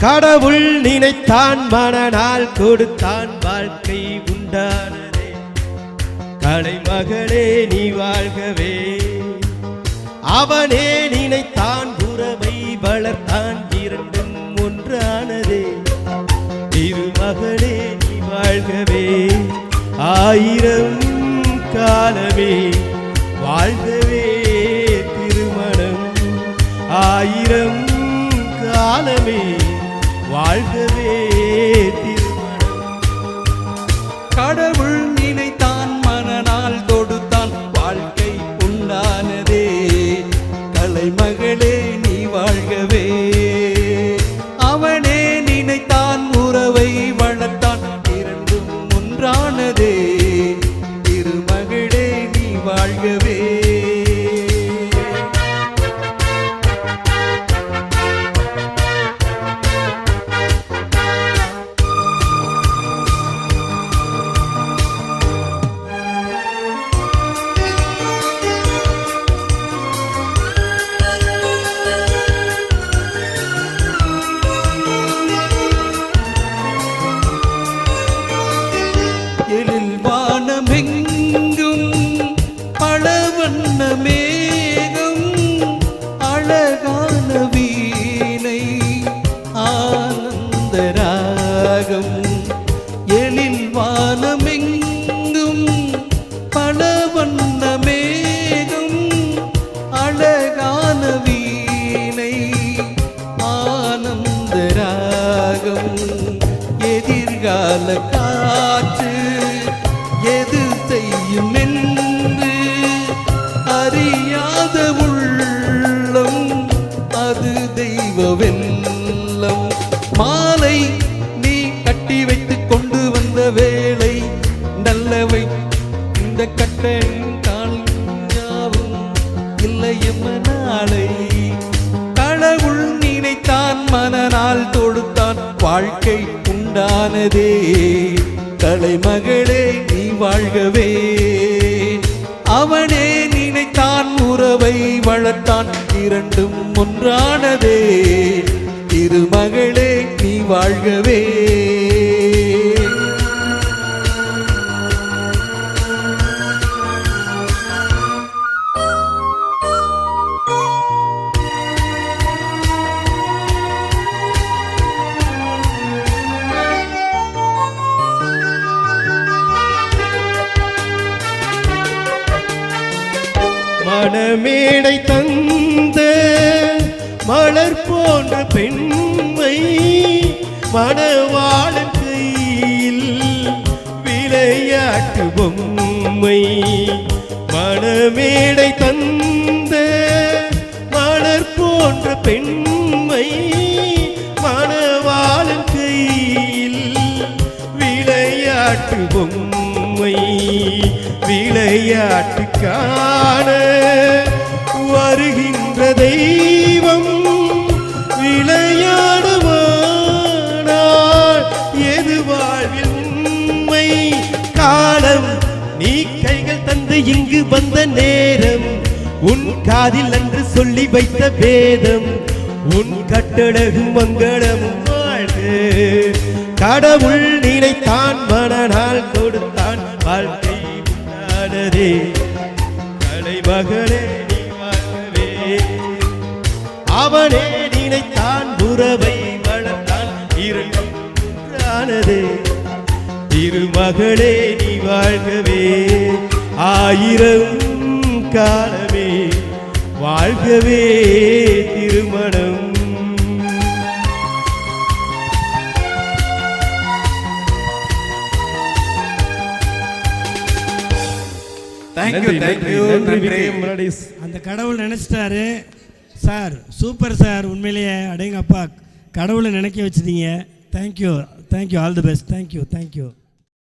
கடவுள் நினைத்தான் மனநாள் கொடுத்தான் வாழ்க்கை உண்டானதே. கலைமகளே நீ வாழ்கவே, அவனே நினைத்தான் உறவை வளர்த்தான் இரண்டும் ஒன்றானதே. திருமகளே நீ வாழ்கவே, ஆயிரம் காலமே வாழ்கவே திருமணம், ஆயிரம் காலமே வாழ்கவே திருமணம். கடவுள் நினைத்தான் மனநாள் தொடுத்தான் வாழ்க்கை உண்டானதே. கலைமகளே நீ வாழ்கவே, அவனே நினைத்தான் உறவை வளர்த்தான் இரண்டும் ஒன்றானதே. திருமகளே நீ வாழ்கவே. எழில் வானமெங்கும் பலவண்ண மேகம், அழகான வீணை ஆனந்த ராகம். எழில் வானமெங்கும் பலவண்ண மேகம், அழகான வீணை ஆனந்த ராகம். எதிர்கால காற்று எது செய்யும் என்று அறியாத உள்ளம், அது தெய்வ வெல்லம். மாலை நீ கட்டி வைத்து கொண்டு வந்த வேளை நல்லவை, இந்த கட்டையும் காலும் இல்லையும் நாளை. கடவுள் நினைத்தான் மனநாள் தொடுத்தான் வாழ்க்கை உண்டானதே. கலைமகளே நீ வாழ்கவே, அவனே நினைத்தான் உறவை வளர்த்தான் இரண்டும் ஒன்றானதே. திருமகளே நீ வாழ்கவே. மணமேடை தந்த மலர் போன்ற பெண்மை, மணவாளன் கையில் விளையாட்டு பொம்மை. மணமேடை தந்த மலர் போன்ற பெண்மை, மணவாளன் கையில் விளையாட்டு பொம்மை. விளையாட்டு காண வருகின்ற தெய்வம், விளையாடுவானால் எது வாழ்வில் உண்மை. காலம் நீ கைகள் தந்து இங்கு வந்த நேரம், உன் காதில் அன்று சொல்லி வைத்த வேதம், உன் கட்டழகு மங்களமும் வாழ்க. கடவுள் நினைத்தான் மனநாள் கொடுத்தான் வாழ்க்கை உண்டானதே. கலைமகளே நீ வாழ்கவே, அவனே நினைத்தான் உறவை வளர்த்தான் இரண்டும் ஒன்றானதே. திருமகளே நீ வாழ்கவே, ஆயிரம் காலமே வாழ்கவே திருமணம். அந்த கடவுள் நினைச்சிட்டாரு சார். சூப்பர் சார், உண்மையிலேயே அடேங்கப்பா, கடவுளை நினைக்க வச்சுட்டீங்க. Thank you, all the best. Thank you.